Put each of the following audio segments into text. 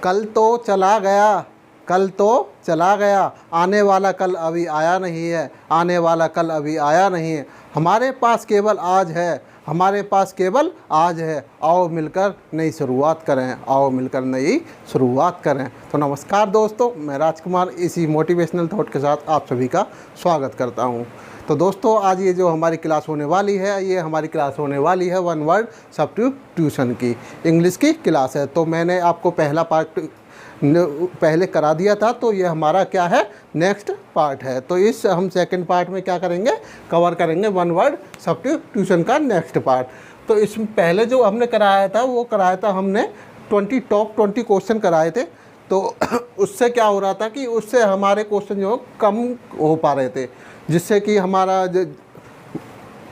कल तो चला गया, कल तो चला गया, आने वाला कल अभी आया नहीं है, आने वाला कल अभी आया नहीं है। हमारे पास केवल आज है, हमारे पास केवल आज है। आओ मिलकर नई शुरुआत करें, आओ मिलकर नई शुरुआत करें। तो नमस्कार दोस्तों, मैं राजकुमार इसी मोटिवेशनल थॉट के साथ आप सभी का स्वागत करता हूं। तो दोस्तों, आज ये जो हमारी क्लास होने वाली है, ये हमारी क्लास होने वाली है वन वर्ड सब्स्टिट्यूट ट्यूशन की, इंग्लिश की क्लास है। तो मैंने आपको पहला पार्ट पहले करा दिया था, तो ये हमारा क्या है, नेक्स्ट पार्ट है। तो इस हम सेकंड पार्ट में क्या करेंगे, कवर करेंगे वन वर्ड सब्स्टिट्यूट ट्यूशन का नेक्स्ट पार्ट। तो इस पहले जो हमने कराया था वो कराया था हमने टॉप 20 क्वेश्चन कराए थे। तो उससे क्या हो रहा था कि उससे हमारे क्वेश्चन जो कम हो पा रहे थे, जिससे कि हमारा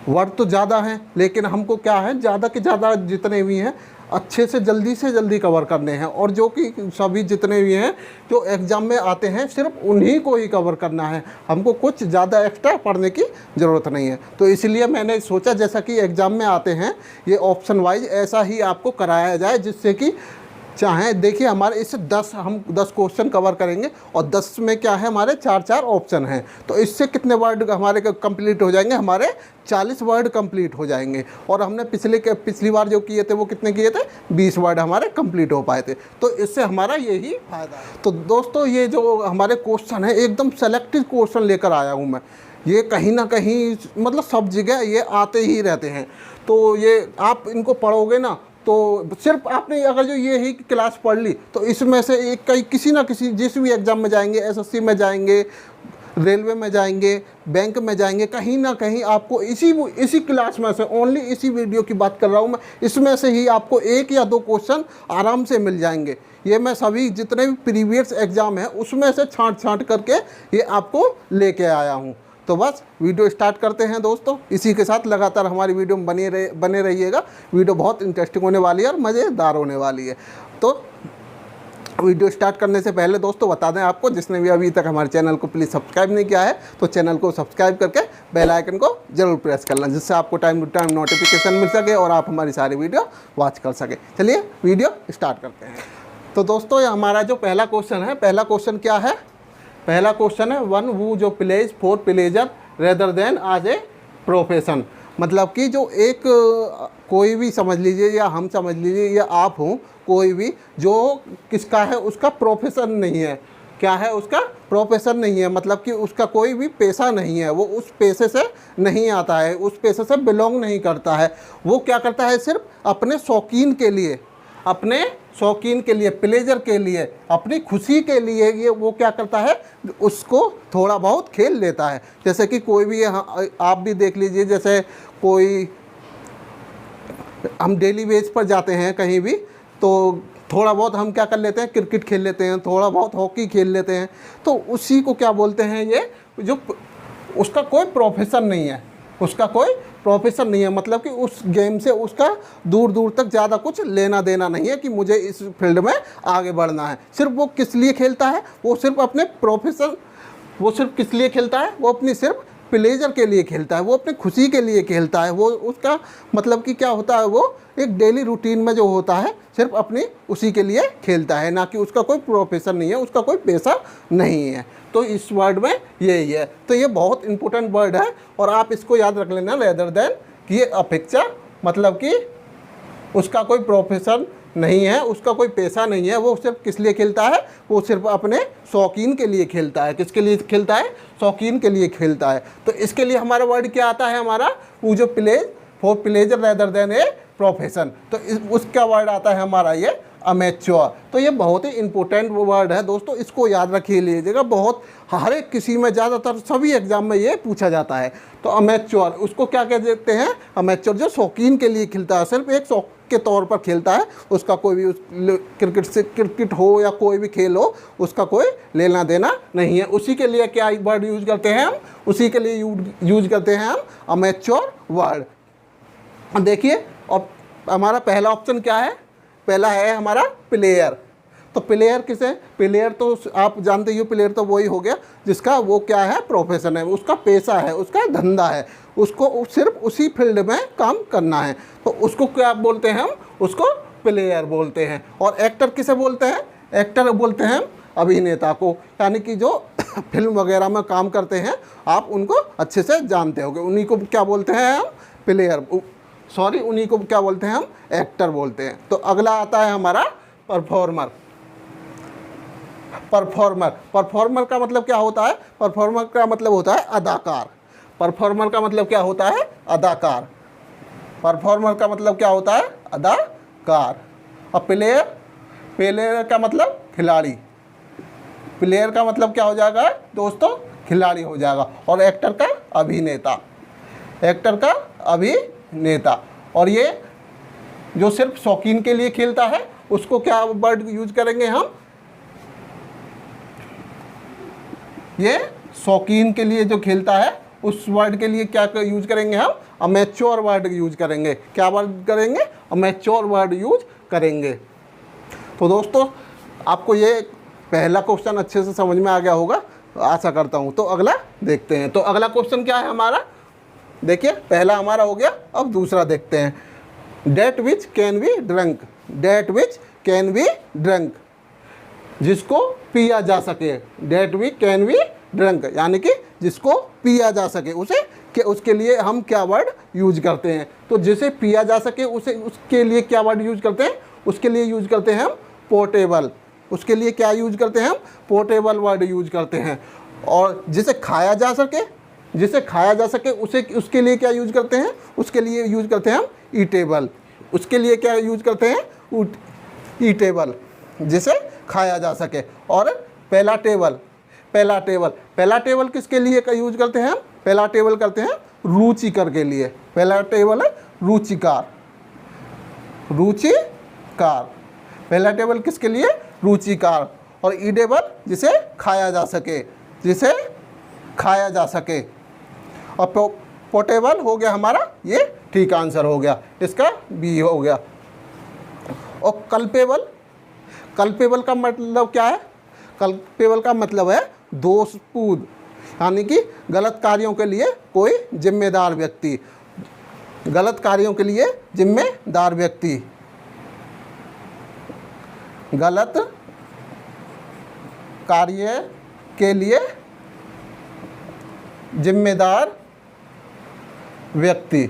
वर्ड तो ज़्यादा है, लेकिन हमको क्या है, ज़्यादा के ज़्यादा जितने भी हैं अच्छे से जल्दी कवर करने हैं। और जो कि सभी जितने भी हैं जो एग्ज़ाम में आते हैं, सिर्फ उन्हीं को ही कवर करना है, हमको कुछ ज़्यादा एक्स्ट्रा पढ़ने की ज़रूरत नहीं है। तो इसलिए मैंने सोचा जैसा कि एग्ज़ाम में आते हैं ये ऑप्शन वाइज ऐसा ही आपको कराया जाए, जिससे कि चाहे देखिए हमारे इससे 10 क्वेश्चन कवर करेंगे और 10 में क्या है, हमारे 4 ऑप्शन हैं। तो इससे कितने वर्ड हमारे कंप्लीट हो जाएंगे, हमारे 40 वर्ड कंप्लीट हो जाएंगे। और हमने पिछली बार जो किए थे वो कितने किए थे, 20 वर्ड हमारे कंप्लीट हो पाए थे। तो इससे हमारा यही फ़ायदा है। तो दोस्तों, ये जो हमारे क्वेश्चन है एकदम सेलेक्टिव क्वेश्चन लेकर आया हूँ मैं। ये कहीं ना कहीं मतलब सब जगह ये आते ही रहते हैं। तो ये आप इनको पढ़ोगे ना, तो सिर्फ आपने अगर जो ये ही क्लास पढ़ ली, तो इसमें से एक कहीं किसी ना किसी जिस भी एग्ज़ाम में जाएंगे, एसएससी में जाएंगे, रेलवे में जाएंगे, बैंक में जाएंगे, कहीं ना कहीं आपको इसी क्लास में से, ओनली इसी वीडियो की बात कर रहा हूँ मैं, इसमें से ही आपको 1 या 2 क्वेश्चन आराम से मिल जाएंगे। ये मैं सभी जितने भी प्रीवियस एग्ज़ाम हैं उसमें से छांट करके ये आपको लेके आया हूँ। तो बस वीडियो स्टार्ट करते हैं दोस्तों। इसी के साथ लगातार हमारी वीडियो में बने रहिएगा। वीडियो बहुत इंटरेस्टिंग होने वाली है और मज़ेदार होने वाली है। तो वीडियो स्टार्ट करने से पहले दोस्तों बता दें आपको, जिसने भी अभी तक हमारे चैनल को प्लीज़ सब्सक्राइब नहीं किया है तो चैनल को सब्सक्राइब करके बेल आइकन को जरूर प्रेस कर लें, जिससे आपको टाइम टू टाइम नोटिफिकेशन मिल सके और आप हमारी सारी वीडियो वॉच कर सके। चलिए वीडियो स्टार्ट करते हैं। तो दोस्तों, ये हमारा जो पहला क्वेश्चन है, पहला क्वेश्चन क्या है, पहला क्वेश्चन है वन हु जो plays for pleasure rather than as a profession. मतलब कि जो एक कोई भी समझ लीजिए, या हम समझ लीजिए, या आप हों, कोई भी जो किसका है, उसका प्रोफेशन नहीं है। क्या है, उसका प्रोफेशन नहीं है, मतलब कि उसका कोई भी पेशा नहीं है, वो उस पेशे से नहीं आता है, उस पेशे से बिलोंग नहीं करता है। वो क्या करता है, सिर्फ अपने शौकीन के लिए, अपने शौकीन के लिए, प्लेजर के लिए, अपनी खुशी के लिए ये वो क्या करता है, उसको थोड़ा बहुत खेल लेता है। जैसे कि कोई भी आप भी देख लीजिए, जैसे कोई हम डेली बेस पर जाते हैं कहीं भी, तो थोड़ा बहुत हम क्या कर लेते हैं, क्रिकेट खेल लेते हैं, थोड़ा बहुत हॉकी खेल लेते हैं। तो उसी को क्या बोलते हैं, ये जो उसका कोई प्रोफेशन नहीं है, उसका कोई प्रोफेशन नहीं है, मतलब कि उस गेम से उसका दूर दूर तक ज़्यादा कुछ लेना देना नहीं है कि मुझे इस फील्ड में आगे बढ़ना है। सिर्फ वो किस लिए खेलता है, वो सिर्फ अपने प्रोफेशन, वो सिर्फ किस लिए खेलता है, वो अपनी सिर्फ प्लेजर के लिए खेलता है, वो अपनी खुशी के लिए खेलता है। वो उसका मतलब कि क्या होता है, वो एक डेली रूटीन में जो होता है सिर्फ अपनी उसी के लिए खेलता है, ना कि उसका कोई प्रोफेशन नहीं है, उसका कोई पेशा नहीं है। तो इस वर्ड में यही है। तो ये बहुत इंपॉर्टेंट वर्ड है और आप इसको याद रख लेना, रेदर देन, कि ये अपेक्षा, मतलब कि उसका कोई प्रोफेशन नहीं है, उसका कोई पेशा नहीं है, वो सिर्फ किस लिए खेलता है, वो सिर्फ अपने शौकीन के लिए खेलता है। किसके लिए खेलता है, शौकीन के लिए खेलता है। तो इसके लिए हमारा वर्ड क्या आता है, हमारा वो जो plays for pleasure rather than a profession, तो उसका वर्ड आता है हमारा ये अमेच्योर। तो ये बहुत ही इंपॉर्टेंट वर्ड है दोस्तों, इसको याद रखिए लीजिएगा। बहुत हर एक किसी में, ज़्यादातर सभी एग्जाम में ये पूछा जाता है। तो अमेच्योर, उसको क्या कह देते हैं, अमेच्योर, जो शौकीन के लिए खेलता है, सिर्फ एक शौक के तौर पर खेलता है, उसका कोई भी क्रिकेट हो या कोई भी खेल हो, उसका कोई लेना देना नहीं है। उसी के लिए क्या वर्ड यूज करते हैं हम, उसी के लिए यूज करते हैं हम अमेच्योर वर्ड। देखिए, और हमारा पहला ऑप्शन क्या है, पहला है हमारा प्लेयर। तो प्लेयर किसे, प्लेयर तो आप जानते ही हो, प्लेयर तो वही हो गया जिसका वो क्या है, प्रोफेशन है, उसका पेशा है, उसका धंधा है, उसको सिर्फ उसी फील्ड में काम करना है। तो उसको क्या बोलते हैं हम, उसको प्लेयर बोलते हैं। और एक्टर किसे बोलते हैं, एक्टर बोलते हैं हम अभिनेता को, यानी कि जो फिल्म वगैरह में काम करते हैं, आप उनको अच्छे से जानते होंगे। उन्हीं को क्या बोलते हैं हम? प्लेयर, सॉरी, उन्हीं को क्या बोलते हैं हम? एक्टर बोलते हैं। तो अगला आता है हमारा परफॉर्मर। परफॉर्मर, परफॉर्मर का मतलब क्या होता है? परफॉर्मर का मतलब होता है अदाकार। परफॉर्मर का मतलब क्या होता है? अदाकार। परफॉर्मर का मतलब क्या होता है? अदाकार। और प्लेयर, प्लेयर का मतलब खिलाड़ी। प्लेयर का मतलब क्या हो जाएगा दोस्तों? खिलाड़ी हो जाएगा। और एक्टर का अभिनेता, एक्टर का अभिनेता। और ये जो सिर्फ शौकीन के लिए खेलता है उसको क्या वर्ड यूज करेंगे हम? ये शौकीन के लिए जो खेलता है उस वर्ड के लिए क्या यूज करेंगे हम? अमेच्योर वर्ड यूज करेंगे। क्या वर्ड करेंगे? अमेच्योर वर्ड यूज करेंगे। तो दोस्तों आपको ये पहला क्वेश्चन अच्छे से समझ में आ गया होगा, आशा करता हूँ। तो अगला देखते हैं। तो अगला क्वेश्चन क्या है हमारा? देखिए पहला हमारा हो गया, अब दूसरा देखते हैं। That which can be drunk, that which can be drunk, जिसको पिया जा सके। That we can be drunk, यानी कि जिसको पिया जा सके, उसे कि उसके लिए हम क्या वर्ड यूज करते हैं? तो जिसे पिया जा सके उसे, उसके लिए क्या वर्ड यूज करते हैं? उसके लिए यूज करते हैं हम पोर्टेबल। उसके लिए क्या यूज करते हैं हम? पोर्टेबल वर्ड यूज करते हैं। और जिसे खाया जा सके, जिसे खाया जा सके उसे, उसके लिए क्या यूज करते हैं? उसके लिए यूज करते हैं हम ईटेबल। उसके लिए क्या यूज करते हैं? ईटेबल, जिसे खाया जा सके। और पहला टेबल, पहला टेबल, पहला टेबल किसके लिए का यूज करते हैं हम? पहला टेबल करते हैं रुचिकर के लिए। पहला टेबल है रुचिकार, रुचिकार। पहला टेबल किसके लिए? रुचिकार। और ईडेबल, जिसे खाया जा सके, जिसे खाया जा सके। और पोर्टेबल हो गया हमारा, ये ठीक आंसर हो गया, इसका बी हो गया। और कल्पेबल, कल्पेबल का मतलब क्या है? कल्पेबल का मतलब है दोषपूर्ण, यानी कि गलत कार्यों के लिए कोई जिम्मेदार व्यक्ति, गलत कार्यों के लिए जिम्मेदार व्यक्ति, गलत कार्य के लिए जिम्मेदार व्यक्ति,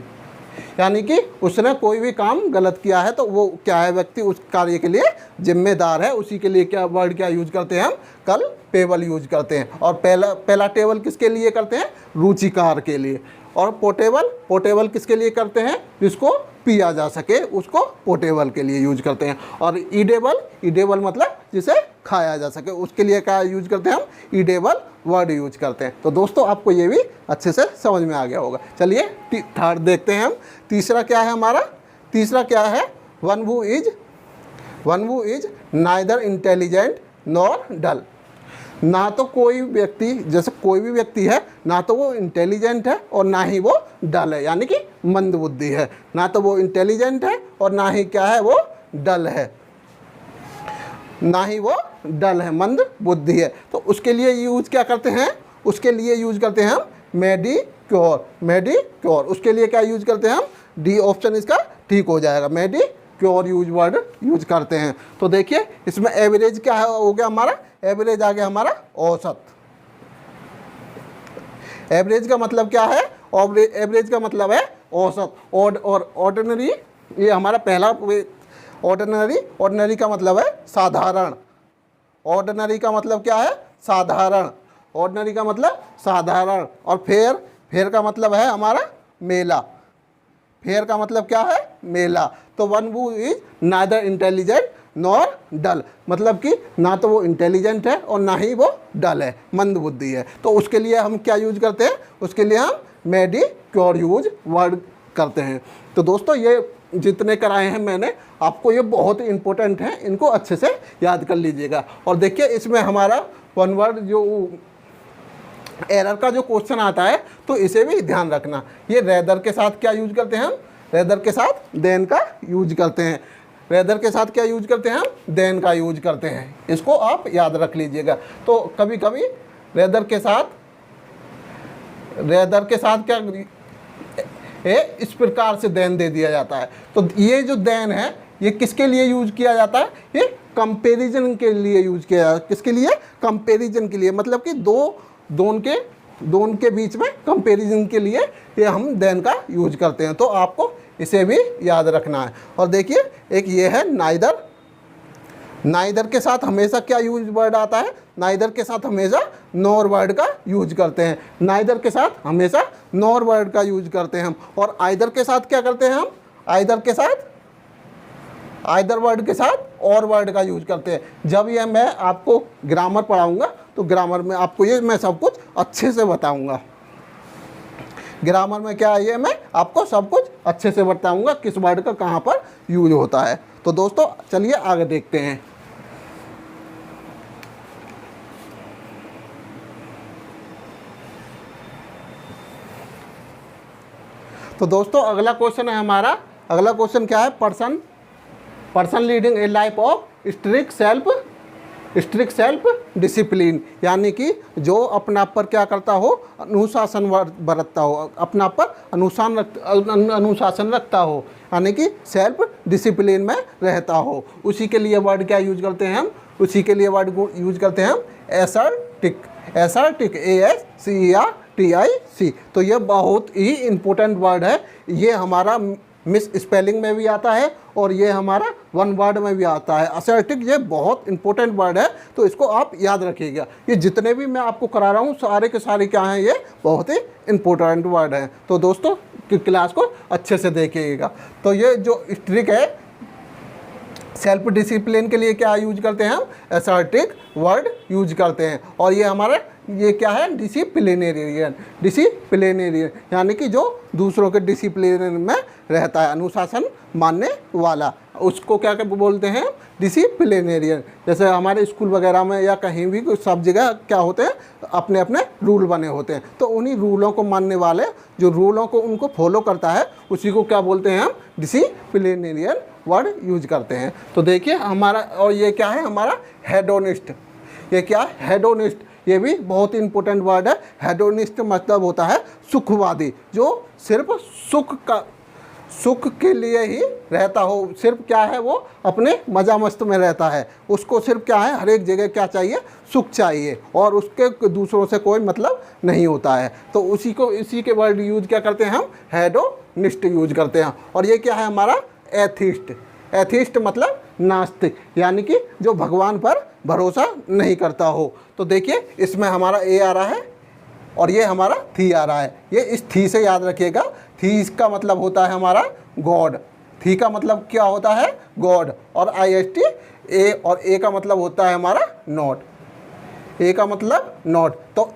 यानी कि उसने कोई भी काम गलत किया है तो वो क्या है? व्यक्ति उस कार्य के लिए जिम्मेदार है, उसी के लिए क्या वर्ड क्या यूज करते हैं हम? कल्पेबल यूज करते हैं। और पहला टेबल किसके लिए करते हैं? रुचिकार के लिए। और पोर्टेबल, पोर्टेबल किसके लिए करते हैं? जिसको पिया जा सके उसको पोर्टेबल के लिए यूज करते हैं। और ईडेबल, ईडेबल मतलब जिसे खाया जा सके, उसके लिए क्या यूज करते हैं हम? ईडेबल वर्ड यूज करते हैं। तो दोस्तों आपको ये भी अच्छे से समझ में आ गया होगा। चलिए थर्ड देखते हैं हम। तीसरा क्या है हमारा? तीसरा क्या है? One who is neither intelligent nor dull. ना तो कोई व्यक्ति, जैसे कोई भी व्यक्ति है, ना तो वो इंटेलिजेंट है और ना ही वो डल है, यानी कि मंद बुद्धि है। ना तो वो इंटेलिजेंट है और ना ही क्या है? वो डल है, ना ही वो डल है, मंद बुद्धि है। तो उसके लिए यूज क्या करते हैं? उसके लिए यूज करते हैं हम मेडिक्योर, मेडिक्योर। उसके लिए क्या यूज करते हैं हम? डी ऑप्शन इसका ठीक हो जाएगा, मेडिक्योर यूज वर्ड यूज करते हैं। तो देखिए इसमें एवरेज क्या हो गया हमारा? एवरेज आ गया हमारा औसत। एवरेज का मतलब क्या है? एवरेज का मतलब है औसत। और ऑर्डिनरी, ये हमारा पहला ऑर्डिनरी, ऑर्डिनरी का मतलब है साधारण। ऑर्डिनरी का मतलब क्या है? साधारण। ऑर्डिनरी का मतलब साधारण। और फेयर, फेयर का मतलब है हमारा मेला। फेयर का मतलब क्या है? मेला। तो one who is neither intelligent nor dull, मतलब कि ना तो वो इंटेलिजेंट है और ना ही वो डल है, मंद बुद्धि है। तो उसके लिए हम क्या यूज करते हैं? उसके लिए हम मेडिक्योर यूज वर्ड करते हैं। तो दोस्तों ये जितने कराए हैं मैंने आपको, ये बहुत इंपॉर्टेंट हैं, इनको अच्छे से याद कर लीजिएगा। और देखिए इसमें हमारा वन वर्ड जो एरर का जो क्वेश्चन आता है तो इसे भी ध्यान रखना। ये रेदर के साथ क्या यूज करते हैं हम? रेदर के साथ देन का यूज करते हैं। रेदर के साथ क्या यूज करते हैं हम? देन का यूज करते हैं। इसको आप याद रख लीजिएगा। तो कभी कभी रेदर के साथ क्या इस प्रकार से देन दे दिया जाता है। तो ये जो देन है ये किसके लिए यूज किया जाता है? ये कंपैरिजन के लिए यूज किया जाता है। किसके लिए? कंपैरिजन के लिए, मतलब कि दोनों के बीच में कंपैरिजन के लिए ये हम देन का यूज करते हैं। तो आपको इसे भी याद रखना है। और देखिए एक ये है नाइदर। नाइदर के साथ हमेशा क्या यूज वर्ड आता है? नाइदर के साथ हमेशा नॉर वर्ड का यूज करते हैं। नाइदर के साथ हमेशा नॉर वर्ड का यूज करते हैं हम। और आइदर के साथ क्या करते हैं हम? आइदर के साथ, आइदर वर्ड के साथ और वर्ड का यूज करते हैं। जब ये मैं आपको ग्रामर पढ़ाऊंगा तो ग्रामर में आपको ये मैं सब कुछ अच्छे से बताऊंगा। ग्रामर में क्या है ये मैं आपको सब कुछ अच्छे से बताऊंगा, किस वर्ड का कहाँ पर यूज होता है। तो दोस्तों चलिए आगे देखते हैं। तो दोस्तों अगला क्वेश्चन है हमारा। अगला क्वेश्चन क्या है? Person leading a life of strict self discipline, यानी कि जो अपना पर क्या करता हो? अनुशासन बरतता हो, अपना पर अनुशासन रखता हो, यानी कि सेल्फ डिसिप्लिन में रहता हो। उसी के लिए वर्ड क्या यूज करते हैं हम? उसी के लिए वर्ड यूज करते हैं हम एसर्टिक। एसर्टिक, ASCERTIC। तो ये बहुत ही इम्पोर्टेंट वर्ड है। ये हमारा मिस स्पेलिंग में भी आता है और ये हमारा वन वर्ड में भी आता है। असर्टिक ये बहुत इंपॉर्टेंट वर्ड है, तो इसको आप याद रखिएगा। ये जितने भी मैं आपको करा रहा हूँ सारे के सारे क्या हैं? ये बहुत ही इंपॉर्टेंट वर्ड हैं। तो दोस्तों क्लास को अच्छे से देखिएगा। तो ये जो स्ट्रिक है सेल्फ डिसिप्लिन के लिए क्या यूज करते हैं हम? असर्टिक वर्ड यूज करते हैं। और ये हमारा ये क्या है? डिसिप्लिनेरियन। डिसिप्लिनेरियन यानी कि जो दूसरों के डिसिप्लिन में रहता है, अनुशासन मानने वाला, उसको क्या बोलते हैं? डिसिप्लिनेरियन। जैसे हमारे स्कूल वगैरह में या कहीं भी सब जगह क्या होते हैं? अपने अपने रूल बने होते हैं। तो उन्हीं रूलों को मानने वाले, जो रूलों को उनको फॉलो करता है, उसी को क्या बोलते हैं हम? डिसिप्लिनेरियन वर्ड यूज करते हैं। तो देखिए हमारा, और ये क्या है? हमारा हेडोनिस्ट। ये क्या है? हेडोनिस्ट। ये भी बहुत ही इंपॉर्टेंट वर्ड है। हेडोनिस्ट मतलब होता है सुखवादी, जो सिर्फ सुख के लिए ही रहता हो। सिर्फ क्या है? वो अपने मजा मस्त में रहता है। उसको सिर्फ क्या है? हर एक जगह क्या चाहिए? सुख चाहिए, और उसके दूसरों से कोई मतलब नहीं होता है। तो इसी के वर्ड यूज क्या करते हैं हम? हेडोनिस्ट यूज करते हैं। और ये क्या है हमारा? एथिस्ट। एथिस्ट मतलब नास्तिक, यानी कि जो भगवान पर भरोसा नहीं करता हो। तो देखिए इसमें हमारा ए आ रहा है और ये हमारा थी आ रहा है। ये इस थी से याद रखिएगा। थी इसका मतलब होता है हमारा गॉड। थी का मतलब क्या होता है? गॉड। और IST ए, और ए का मतलब होता है हमारा नॉट। ए का मतलब नॉट। तो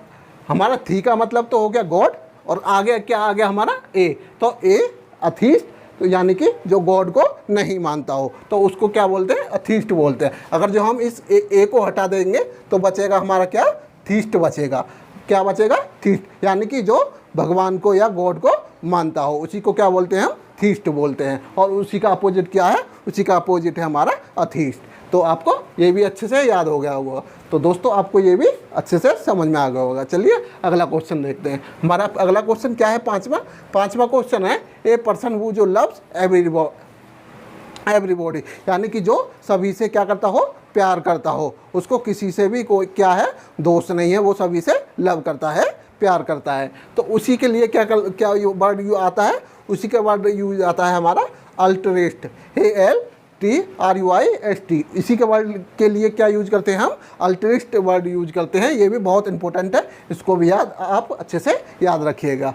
हमारा थी का मतलब तो हो गया गॉड, और आगे क्या आ गया हमारा? ए। तो ए अथीस्ट, तो यानी कि जो गॉड को नहीं मानता हो, तो उसको क्या बोलते हैं? अथीस्ट बोलते हैं। अगर जो हम इस ए को हटा देंगे तो बचेगा हमारा क्या? थीस्ट बचेगा। क्या बचेगा? थीस्ट, यानी कि जो भगवान को या गॉड को मानता हो, उसी को क्या बोलते हैं हम? थीस्ट बोलते हैं। और उसी का अपोजिट क्या है? उसी का अपोजिट है हमारा अथीस्ट। तो आपको ये भी अच्छे से याद हो गया होगा। तो दोस्तों आपको ये भी अच्छे से समझ में आ गया होगा। चलिए अगला क्वेश्चन देखते हैं। हमारा अगला क्वेश्चन क्या है? पाँचवा क्वेश्चन है ए पर्सन हु जो लव्स एवरीबॉडी, यानी कि जो सभी से क्या करता हो? प्यार करता हो। उसको किसी से भी कोई क्या है? दोस्त नहीं है, वो सभी से लव करता है, प्यार करता है। तो उसी के लिए क्या वर्ड यूज आता है? उसी के वर्ड यूज आता है हमारा अल्टरिस्ट। ALTRUIST। इसी के वर्ड के लिए क्या यूज करते हैं हम? अल्टरिस्ट वर्ड यूज करते हैं। ये भी बहुत इंपॉर्टेंट है, इसको भी आप अच्छे से याद रखिएगा।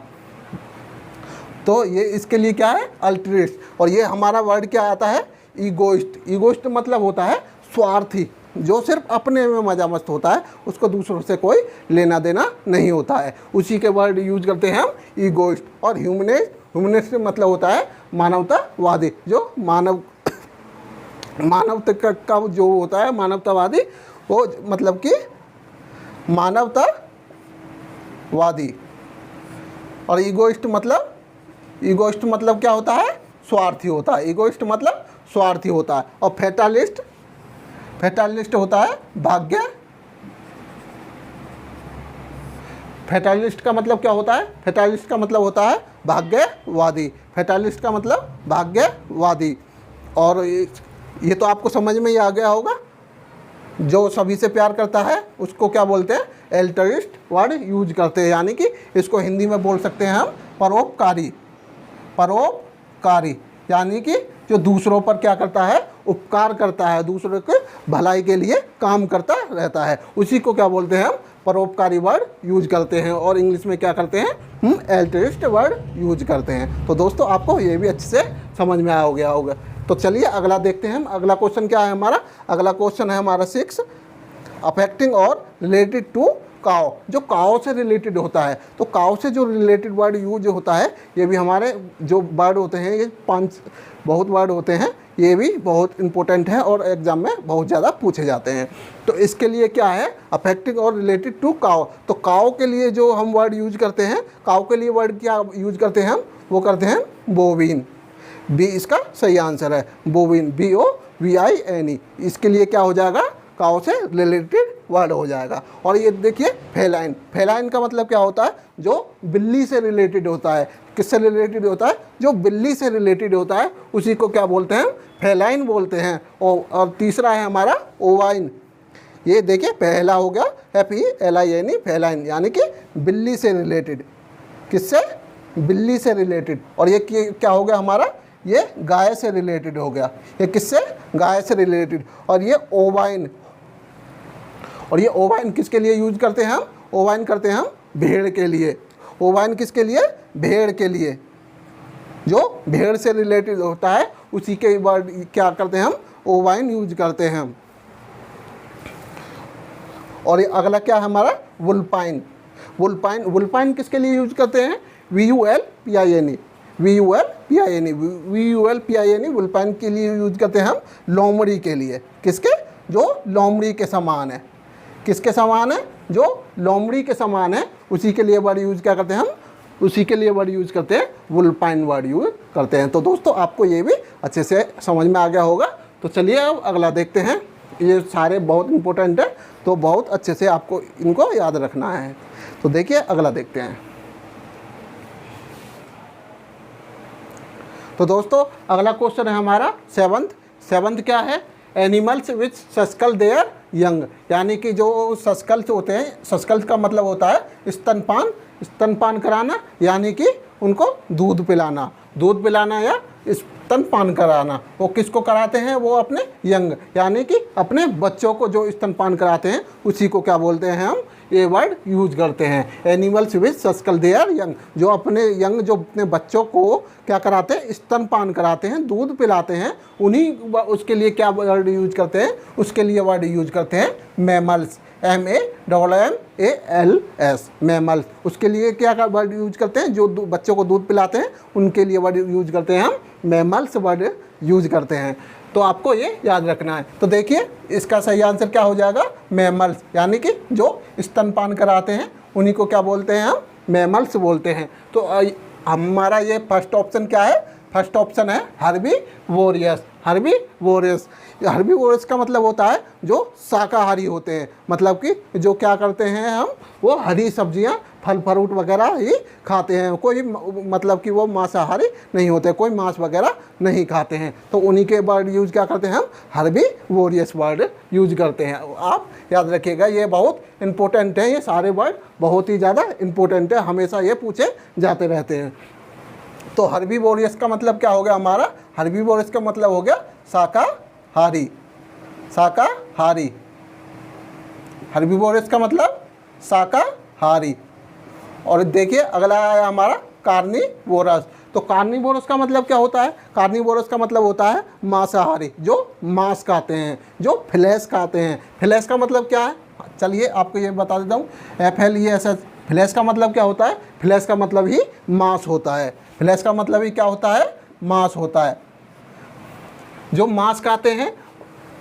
तो ये इसके लिए क्या है? अल्टरिस्ट। और ये हमारा वर्ड क्या आता है? ईगोइस्ट। ईगोइस्ट मतलब होता है स्वार्थी, जो सिर्फ अपने में मजा मस्त होता है, उसको दूसरों से कोई लेना देना नहीं होता है। उसी के वर्ड यूज करते हैं हम ईगोइस्ट। और ह्यूमनिस्ट मतलब होता है मानवतावादी, जो मानवता का जो होता है मानवतावादी, वो मतलब कि मानवतावादी। और ईगोइस्ट मतलब क्या होता है? स्वार्थी होता है। ईगोइस्ट मतलब स्वार्थी होता है। और फैटालिस्ट होता है भाग्य। फैटालिस्ट का मतलब क्या होता है? फैटालिस्ट का मतलब होता है भाग्यवादी। फैटालिस्ट का मतलब भाग्यवादी। और ये तो आपको समझ में ही आ गया होगा। जो सभी से प्यार करता है उसको क्या बोलते हैं, एल्टरिस्ट वर्ड यूज करते हैं, यानी कि इसको हिंदी में बोल सकते हैं हम परोपकारी। परोपकारी यानी कि जो दूसरों पर क्या करता है, उपकार करता है, दूसरों के भलाई के लिए काम करता रहता है, उसी को क्या बोलते हैं हम परोपकारी वर्ड यूज करते हैं। और इंग्लिश में क्या करते हैं, हम एल्टरिस्ट वर्ड यूज करते हैं। तो दोस्तों आपको ये भी अच्छे से समझ में आ गया होगा। तो चलिए अगला देखते हैं हम। अगला क्वेश्चन क्या है हमारा, अगला क्वेश्चन है हमारा 6, अफेक्टिंग और रिलेटेड टू काव। जो काव से रिलेटेड होता है, तो काव से जो रिलेटेड वर्ड यूज होता है, ये भी हमारे जो वर्ड होते हैं, ये 5 बहुत वर्ड होते हैं, ये भी बहुत इंपॉर्टेंट है और एग्जाम में बहुत ज़्यादा पूछे जाते हैं। तो इसके लिए क्या है, अफेक्टिंग और रिलेटेड टू काव। तो काव के लिए जो हम वर्ड यूज करते हैं, काव के लिए वर्ड क्या यूज करते हैं हम, वो करते हैं बोविन। बी इसका सही आंसर है, बोविन, BOVIN। इसके लिए क्या हो जाएगा, काव से रिलेटेड वर्ड हो जाएगा। और ये देखिए फेलाइन। फेलाइन का मतलब क्या होता है, जो बिल्ली से रिलेटेड होता है। किससे रिलेटेड होता है, जो बिल्ली से रिलेटेड होता है, उसी को क्या बोलते हैं, फेलाइन बोलते हैं। और तीसरा है हमारा ओवाइन। ये देखिए पहला हो गया FELIN, फेलाइन, यानी कि बिल्ली से रिलेटेड। किससे, बिल्ली से रिलेटेड। और ये क्या हो गया हमारा, ये गाय से रिलेटेड हो गया। ये किससे, गाय से रिलेटेड। और ये ओवाइन, और ये ओवाइन किसके लिए यूज करते हैं हम, ओवाइन करते हैं हम भेड़ के लिए। ओवाइन किसके लिए, भेड़ के लिए। जो भेड़ से रिलेटेड होता है उसी के वर्ड क्या करते हैं हम, ओवाइन यूज करते हैं हम। और ये अगला क्या है हमारा, वुल्पाइन। वुल्पाइन, वुल्पाइन किसके लिए यूज करते हैं, VULPIN, VULPIN, वुल्पाइन के लिए यूज करते हैं हम लोमड़ी के लिए। किसके, जो लोमड़ी के समान है। किसके समान है, जो लोमड़ी के समान है, उसी के लिए वर्ड यूज क्या करते हैं हम, उसी के लिए वर्ड यूज करते हैं, वुल्पाइन वर्ड यूज करते हैं। तो दोस्तों आपको ये भी अच्छे से समझ में आ गया होगा। तो चलिए अब अगला देखते हैं। ये सारे बहुत इंपॉर्टेंट है, तो बहुत अच्छे से आपको इनको याद रखना है। तो देखिए अगला देखते हैं। तो दोस्तों अगला क्वेश्चन है हमारा 7th क्या है, एनिमल्स विच सस्कल देयर यंग। यानी कि जो सस्कल्स होते हैं, सस्कल्स का मतलब होता है स्तनपान, स्तनपान कराना, यानी कि उनको दूध पिलाना, दूध पिलाना या स्तनपान कराना। वो किसको कराते हैं, वो अपने यंग, यानी कि अपने बच्चों को जो स्तनपान कराते हैं, उसी को क्या बोलते हैं हम, ये वर्ड यूज करते हैं, एनिमल्स विच सस्कल देयर यंग। जो अपने यंग, जो अपने बच्चों को क्या कराते हैं, स्तनपान कराते हैं, दूध पिलाते हैं, उन्हीं उसके लिए क्या वर्ड यूज करते हैं, उसके लिए वर्ड यूज करते हैं मैमल्स, MAMMALS, मैमल्स। उसके लिए क्या वर्ड यूज करते हैं, जो बच्चों को दूध पिलाते हैं, उनके लिए वर्ड यूज करते हैं हम मैमल्स वर्ड यूज करते हैं। तो आपको ये याद रखना है। तो देखिए इसका सही आंसर क्या हो जाएगा, मैमल्स, यानी कि जो स्तनपान कराते हैं उन्हीं को क्या बोलते हैं हम, मैमल्स बोलते हैं। तो हमारा ये फर्स्ट ऑप्शन क्या है, फर्स्ट ऑप्शन है हर्बीवोरस। हर्बीवोरस, हर्बीवोरस का मतलब होता है जो शाकाहारी होते हैं, मतलब कि जो क्या करते हैं हम, वो हरी सब्जियां, फल फ्रूट वगैरह ही खाते हैं। कोई मतलब कि वो मांसाहारी नहीं होते, कोई मांस वगैरह नहीं खाते हैं। तो उन्हीं के वर्ड यूज क्या करते हैं हम, हर्बीवोरस वर्ड यूज करते हैं। आप याद रखिएगा, ये बहुत इंपॉर्टेंट है, ये सारे वर्ड बहुत ही ज़्यादा इंपॉर्टेंट है, हमेशा ये पूछे जाते रहते हैं। तो हर्बीवोरस का मतलब क्या हो गया हमारा, हर्बीवोरस का मतलब हो गया शाकाहारी, शाकाहारी। हर्बीवोरस का मतलब शाकाहारी। और देखिए अगला आया हमारा कार्निवोरस। तो कार्निवोरस का मतलब क्या होता है, कार्निवोरस का मतलब होता है मांसाहारी, जो मांस खाते हैं, जो फ्लैश खाते हैं। फ्लैश का मतलब क्या है, चलिए आपको ये बता देता हूँ, FLESH। फ्लैश का मतलब क्या होता है, फ्लैश का मतलब ही मांस होता है। फ्लैश का मतलब ही क्या होता है, मांस होता है। जो मांस खाते हैं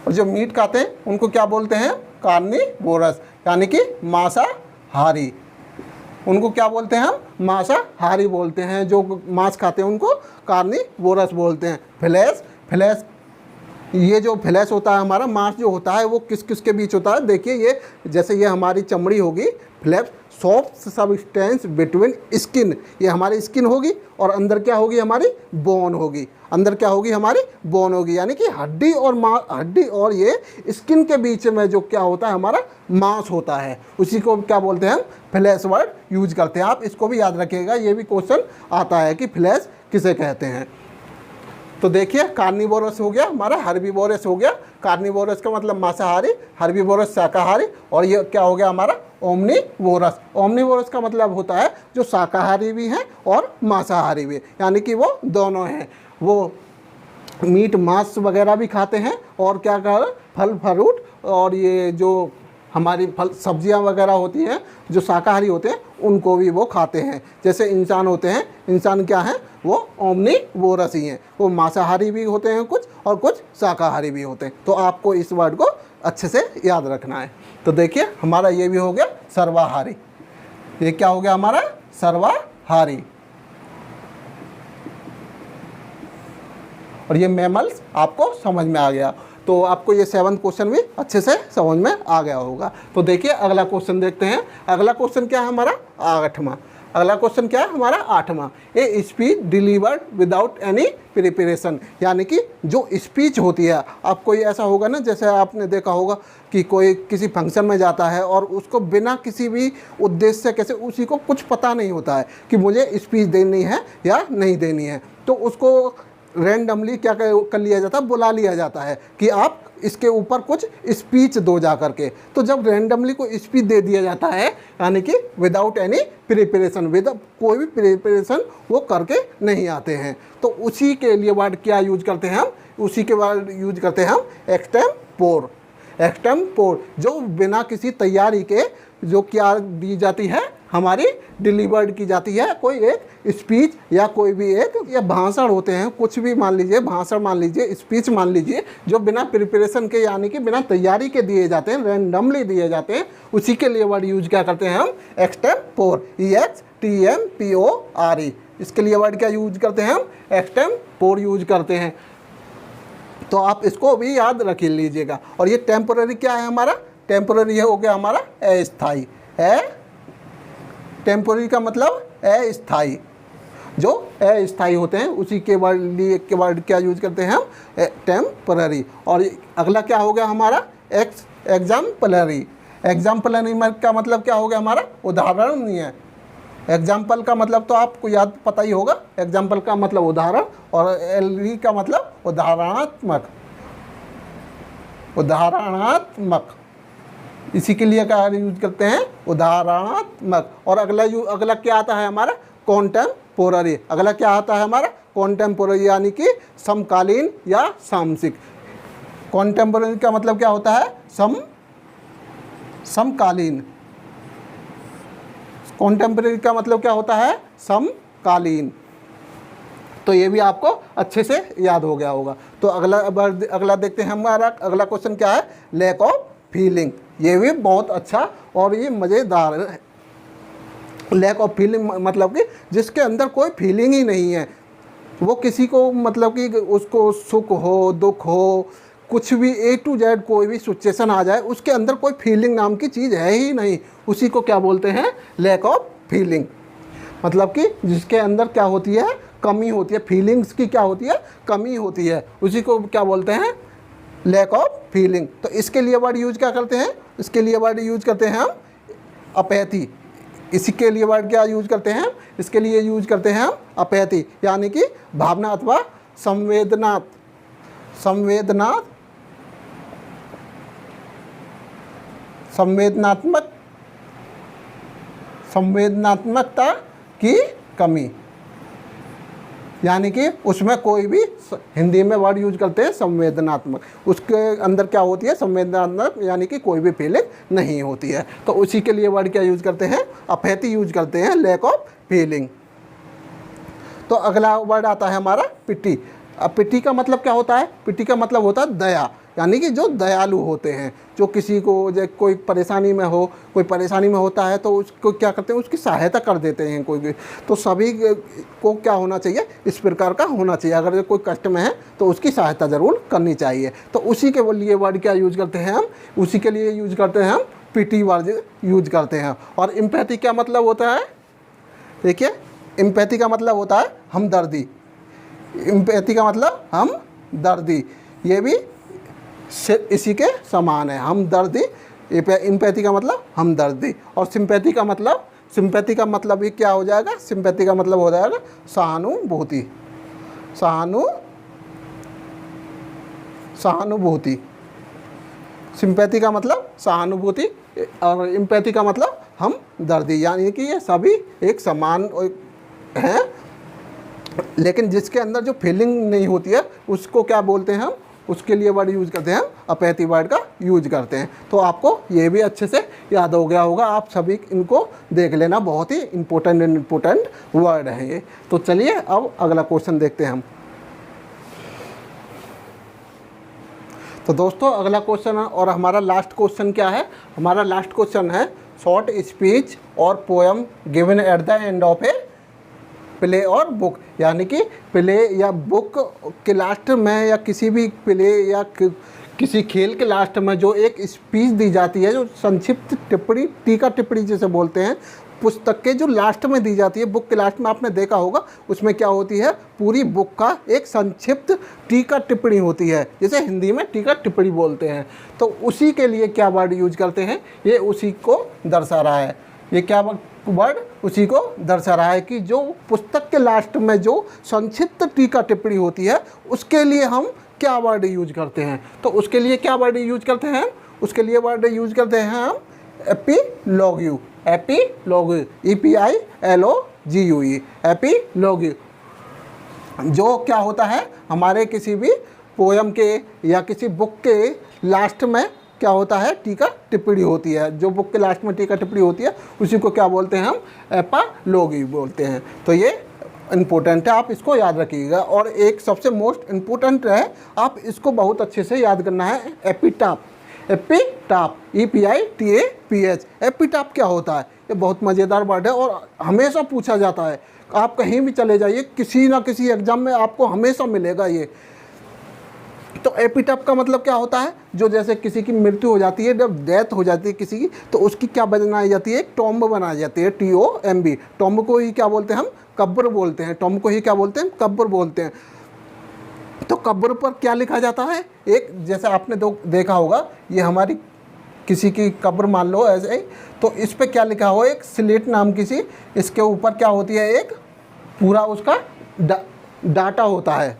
और जो मीट खाते हैं उनको क्या बोलते हैं, कार्निवोरस, यानी कि मांसाहारी। उनको क्या बोलते हैं हम, मांसाहारी बोलते हैं। जो मांस खाते हैं उनको कार्निवोरस बोलते हैं। फ्लैश, फ्लैश, ये जो फ्लैश होता है हमारा, मांस जो होता है वो किस किस के बीच होता है, देखिए ये जैसे ये हमारी चमड़ी होगी, flash soft substance between skin, ये हमारी स्किन होगी और अंदर क्या होगी हमारी बोन होगी, अंदर क्या होगी हमारी बोन होगी, यानी कि हड्डी और ये स्किन के बीच में जो क्या होता है हमारा मांस होता है, उसी को क्या बोलते हैं हम फ्लैश वर्ड यूज करते हैं। आप इसको भी याद रखिएगा, ये भी क्वेश्चन आता है कि फ्लैश किसे कहते हैं। तो देखिए कार्निवोरस हो गया हमारा, हर्बीवोरस हो गया। कार्निवोरस का मतलब मांसाहारी, हर्बीवोरस शाकाहारी, और ये क्या हो गया हमारा ओमनीवोरस। ओमनीवोरस का मतलब होता है जो शाकाहारी भी हैं और मांसाहारी भी, यानी कि वो दोनों हैं। वो मीट मांस वगैरह भी खाते हैं और क्या कर फल फ्रूट और ये जो हमारी फल सब्जियां वगैरह होती हैं जो शाकाहारी होते हैं उनको भी वो खाते हैं। जैसे इंसान होते हैं, इंसान क्या हैं वो ओमनीवोरस ही हैं, वो मांसाहारी भी होते हैं कुछ और कुछ शाकाहारी भी होते हैं। तो आपको इस वर्ड को अच्छे से याद रखना है। तो देखिए हमारा ये भी हो गया सर्वाहारी, ये क्या हो गया हमारा सर्वाहारी। और ये मैमल्स आपको समझ में आ गया, तो आपको ये 7th क्वेश्चन भी अच्छे से समझ में आ गया होगा। तो देखिए अगला क्वेश्चन देखते हैं। अगला क्वेश्चन क्या है हमारा 8वां। अगला क्वेश्चन क्या है हमारा 8वां। A speech delivered without any preparation, यानी कि जो स्पीच होती है, आप कोई ऐसा होगा ना, जैसे आपने देखा होगा कि कोई किसी फंक्शन में जाता है और उसको बिना किसी भी उद्देश्य से कैसे उसी को कुछ पता नहीं होता है कि मुझे स्पीच देनी है या नहीं देनी है, तो उसको रैंडमली क्या कर लिया जाता है, बुला लिया जाता है कि आप इसके ऊपर कुछ स्पीच दो जा करके। तो जब रैंडमली कोई स्पीच दे दिया जाता है, यानी कि विदाउट एनी प्रिपरेशन, कोई भी प्रिपरेशन वो करके नहीं आते हैं, तो उसी के लिए वर्ड क्या यूज करते हैं हम, उसी के वर्ड यूज करते हैं हम एक्सटेम्पोर। एक्सटेम्पोर जो बिना किसी तैयारी के जो क्या दी जाती है हमारी डिलीवर्ड की जाती है, कोई एक स्पीच या कोई भी एक या भाषण होते हैं, कुछ भी मान लीजिए, भाषण मान लीजिए, स्पीच मान लीजिए, जो बिना प्रिपरेशन के यानी कि बिना तैयारी के दिए जाते हैं, रैंडमली दिए जाते हैं, उसी के लिए वर्ड यूज क्या करते हैं हम एक्सटेम्पोर, EXTEMPORE। इसके लिए वर्ड क्या यूज करते हैं हम एक्सटेम्पोर यूज करते हैं। तो आप इसको भी याद रख लीजिएगा। और ये टेम्पोररी क्या है हमारा, टेम्पोररी हो गया हमारा अस्थाई है। टेम्पोररी का मतलब अस्थाई, जो अस्थाई होते हैं उसी के वर्ड क्या यूज करते हैं हम टेम्पोररी। और अगला क्या हो गया हमारा एग्जाम्पलरी। एग्जाम्पलरी का मतलब क्या हो गया हमारा उदाहरण नहीं है। एग्जाम्पल का मतलब तो आपको याद पता ही होगा, एग्जाम्पल का मतलब उदाहरण, और एलरी का मतलब उदाहरणात्मक, उदाहरणात्मक, इसी के लिए क्या यूज करते हैं उदाहरणात्मक। और अगला क्या आता है हमारा कॉन्टेम्पोररी। अगला क्या आता है हमारा कॉन्टेम्पोररी, यानी कि समकालीन या सामसिक। कॉन्टेम्पोररी का मतलब क्या होता है समकालीन। कॉन्टेम्पोररी का मतलब क्या होता है समकालीन। तो ये भी आपको अच्छे से याद हो गया होगा। तो अगला देखते हैं हमारा अगला क्वेश्चन क्या है लैक ऑफ फीलिंग। ये भी बहुत अच्छा और ये मज़ेदार है। लैक ऑफ फीलिंग मतलब कि जिसके अंदर कोई फीलिंग ही नहीं है, वो किसी को मतलब कि उसको सुख हो दुख हो कुछ भी A to Z कोई भी सिचुएशन आ जाए, उसके अंदर कोई फीलिंग नाम की चीज़ है ही नहीं, उसी को क्या बोलते हैं लैक ऑफ फीलिंग। मतलब कि जिसके अंदर क्या होती है कमी होती है, फीलिंग्स की क्या होती है कमी होती है, उसी को क्या बोलते हैं लैक ऑफ फीलिंग। तो इसके लिए वर्ड यूज क्या करते हैं, इसके लिए वर्ड यूज करते हैं हम अपैथी। इसी के लिए वर्ड क्या यूज करते हैं, इसके लिए यूज करते हैं हम अपैथी, यानी कि भावना अथवा संवेदनात्मकता की कमी, यानी कि उसमें कोई भी हिंदी में वर्ड यूज करते हैं संवेदनात्मक, उसके अंदर क्या होती है संवेदनात्मक, यानी कि कोई भी फीलिंग नहीं होती है। तो उसी के लिए वर्ड क्या यूज करते हैं अपैथी यूज करते हैं लैक ऑफ फीलिंग। तो अगला वर्ड आता है हमारा पिटी। अब पिटी का मतलब क्या होता है, पिटी का मतलब होता है दया, यानी कि जो दयालु होते हैं, जो किसी को कोई परेशानी में हो, कोई परेशानी में होता है तो उसको क्या करते हैं उसकी सहायता कर देते हैं कोई। तो सभी को क्या होना चाहिए इस प्रकार का होना चाहिए, अगर कोई कष्ट में है तो उसकी सहायता ज़रूर करनी चाहिए। तो उसी के लिए वर्ड क्या यूज करते हैं हम, उसी के लिए यूज करते हैं हम पिटी वर्ड यूज करते हैं। और एम्पैथी क्या मतलब होता है, देखिए एम्पैथी का मतलब होता है हमदर्दी। एम्पैथी का मतलब हमदर्दी, ये भी इसी के समान है, हमदर्दी। एम्पैथी का मतलब हमदर्दी। और सिंपैथी का मतलब ये क्या हो जाएगा, सिंपैथी का मतलब हो जाएगा सहानुभूति। सहानुभूति, सिंपैथी का मतलब सहानुभूति और एम्पैथी का मतलब हमदर्दी, यानी कि ये सभी एक समान हैं, लेकिन जिसके अंदर जो फीलिंग नहीं होती है उसको क्या बोलते हैं हम, उसके लिए वर्ड यूज करते हैं हम अपैथी वर्ड का यूज करते हैं। तो आपको ये भी अच्छे से याद हो गया होगा, आप सभी इनको देख लेना, बहुत ही इम्पोर्टेंट वर्ड है ये। तो चलिए अब अगला क्वेश्चन देखते हैं हम। तो दोस्तों अगला क्वेश्चन और हमारा लास्ट क्वेश्चन क्या है, हमारा लास्ट क्वेश्चन है शॉर्ट स्पीच और poem given at the end of a play और बुक। यानी कि प्ले या बुक के लास्ट में या किसी भी प्ले या किसी खेल के लास्ट में जो एक स्पीच दी जाती है, जो संक्षिप्त टिप्पणी, टीका टिप्पणी जिसे बोलते हैं, पुस्तक के जो लास्ट में दी जाती है, बुक के लास्ट में आपने देखा होगा, उसमें क्या होती है, पूरी बुक का एक संक्षिप्त टीका टिप्पणी होती है, जिसे हिंदी में टीका टिप्पणी बोलते हैं। तो उसी के लिए क्या वर्ड यूज करते हैं, ये उसी को दर्शा रहा है। ये क्या वर्ड उसी को दर्शा रहा है कि जो पुस्तक के लास्ट में जो संक्षिप्त टीका टिप्पणी होती है, उसके लिए हम क्या वर्ड यूज करते हैं। तो उसके लिए क्या वर्ड यूज करते हैं, उसके लिए वर्ड यूज करते हैं हम एपिलॉग्यू। एपिलॉग्यू, EPILOGUE, एपिलॉग्यू, जो क्या होता है हमारे किसी भी पोयम के या किसी बुक के लास्ट में क्या होता है, टीका टिप्पणी होती है। जो बुक के लास्ट में टीका टिप्पणी होती है उसी को क्या बोलते हैं हम, एपिलॉग्यू बोलते हैं। तो ये इम्पोर्टेंट है, आप इसको याद रखिएगा। और एक सबसे मोस्ट इम्पोर्टेंट है, आप इसको बहुत अच्छे से याद करना है, एपिटाप। एपिटाप, EPITAPH, एपिटाप क्या होता है, ये बहुत मज़ेदार वर्ड है और हमेशा पूछा जाता है। आप कहीं भी चले जाइए, किसी ना किसी एग्जाम में आपको हमेशा मिलेगा ये। तो एपिटाप का मतलब क्या होता है, जो जैसे किसी की मृत्यु हो जाती है, जब डेथ हो जाती है किसी की, तो उसकी क्या बनाई जाती है, एक टॉम्ब बनाई जाती है, TOMB। टॉम्ब को ही क्या बोलते हैं हम, कब्र बोलते हैं। टॉम्ब को ही क्या बोलते हैं, कब्र बोलते हैं। तो कब्र पर क्या लिखा जाता है, एक जैसे आपने देखा होगा, ये हमारी किसी की कब्र मान लो ऐसे ही, तो इस पर क्या लिखा हो, एक स्लेट नाम की, इसके ऊपर क्या होती है, एक पूरा उसका डाटा होता है।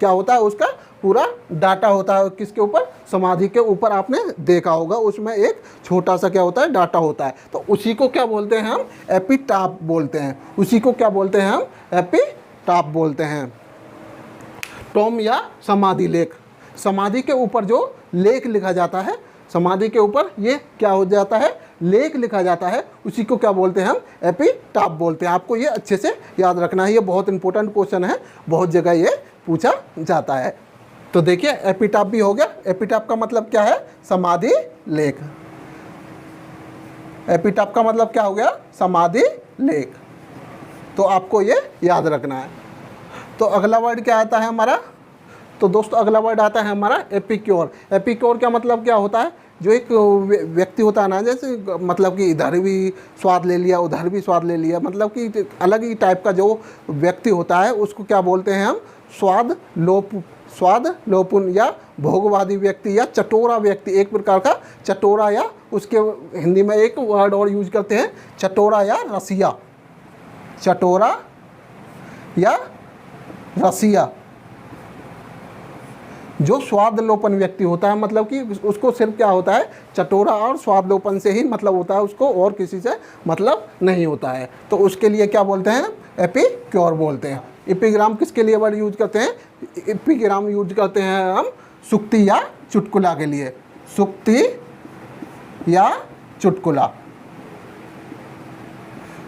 क्या होता है, उसका पूरा डाटा होता है। किसके ऊपर, समाधि के ऊपर आपने देखा होगा, उसमें एक छोटा सा क्या होता है, डाटा होता है। तो उसी को क्या बोलते हैं हम, एपिटाप बोलते हैं। उसी को क्या बोलते हैं हम, एपिटाप बोलते हैं। टॉम या समाधि लेख, समाधि के ऊपर जो लेख लिखा जाता है, समाधि के ऊपर ये क्या हो जाता है, लेख लिखा जाता है, उसी को क्या बोलते हैं हम, एपिटाप बोलते हैं। आपको ये अच्छे से याद रखना है, ये बहुत इंपॉर्टेंट क्वेश्चन है, बहुत जगह ये पूछा जाता है। तो देखिए एपिटाप भी हो गया। एपिटाप का मतलब क्या है, समाधि लेख। एपिटाप का मतलब क्या हो गया, समाधि लेख। तो आपको ये याद रखना है। तो अगला वर्ड क्या आता है हमारा, तो दोस्तों अगला वर्ड आता है हमारा एपिक्योर। एपिक्योर का मतलब क्या होता है, जो एक व्यक्ति होता है ना, जैसे मतलब कि इधर भी स्वाद ले लिया, उधर भी स्वाद ले लिया, मतलब कि अलग ही टाइप का जो व्यक्ति होता है, उसको क्या बोलते हैं हम, स्वाद लोपुन या भोगवादी व्यक्ति या चटोरा व्यक्ति, एक प्रकार का चटोरा, या उसके हिंदी में एक वर्ड और यूज करते हैं, चटोरा या रसिया। चटोरा या रसिया, जो स्वादलोपन व्यक्ति होता है, मतलब कि उसको सिर्फ क्या होता है, चटोरा और स्वादलोपन से ही मतलब होता है, उसको और किसी से मतलब नहीं होता है। तो उसके लिए क्या बोलते हैं, एपिक्योर बोलते हैं। एपिग्राम किसके लिए वर्ड यूज करते हैं, एपिग्राम यूज करते हैं हम सुक्ति या चुटकुला के लिए। सुक्ति या चुटकुला,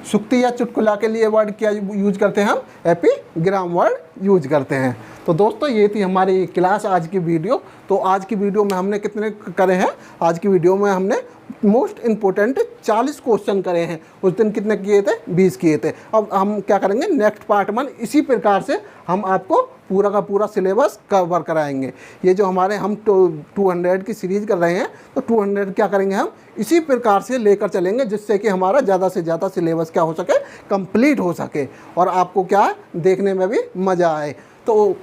सुक्ति या चुटकुला के लिए वर्ड क्या यूज करते हैं हम, एपिग्राम वर्ड यूज करते हैं। तो दोस्तों ये थी हमारी क्लास आज की वीडियो। तो आज की वीडियो में हमने कितने करे हैं, आज की वीडियो में हमने मोस्ट इम्पोर्टेंट 40 क्वेश्चन करे हैं। उस दिन कितने किए थे, 20 किए थे। अब हम क्या करेंगे, नेक्स्ट पार्ट 1 इसी प्रकार से हम आपको पूरा का पूरा सिलेबस कवर कराएंगे। ये जो हमारे हम 200 की सीरीज़ कर रहे हैं, तो 200 क्या करेंगे, हम इसी प्रकार से लेकर चलेंगे, जिससे कि हमारा ज़्यादा से ज़्यादा सिलेबस क्या हो सके, कंप्लीट हो सके और आपको क्या देखने में भी मज़ा आए। तो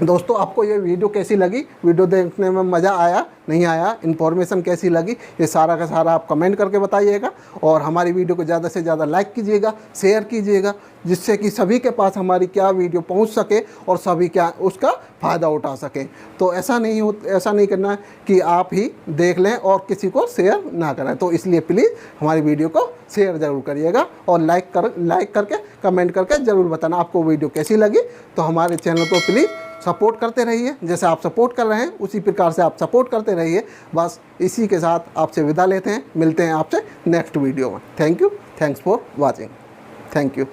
दोस्तों आपको ये वीडियो कैसी लगी, वीडियो देखने में मज़ा आया नहीं आया, इन्फॉर्मेशन कैसी लगी, ये सारा का सारा आप कमेंट करके बताइएगा। और हमारी वीडियो को ज़्यादा से ज़्यादा लाइक कीजिएगा, शेयर कीजिएगा, जिससे कि सभी के पास हमारी क्या वीडियो पहुंच सके और सभी क्या उसका फ़ायदा उठा सकें। तो ऐसा नहीं करना है कि आप ही देख लें और किसी को शेयर ना करें। तो इसलिए प्लीज़ हमारी वीडियो को शेयर ज़रूर करिएगा और लाइक करके कमेंट करके ज़रूर बताना आपको वीडियो कैसी लगी। तो हमारे चैनल को प्लीज़ सपोर्ट करते रहिए, जैसे आप सपोर्ट कर रहे हैं उसी प्रकार से आप सपोर्ट करते रहिए। बस इसी के साथ आपसे विदा लेते हैं, मिलते हैं आपसे नेक्स्ट वीडियो में। Thank you, thanks for watching, thank you.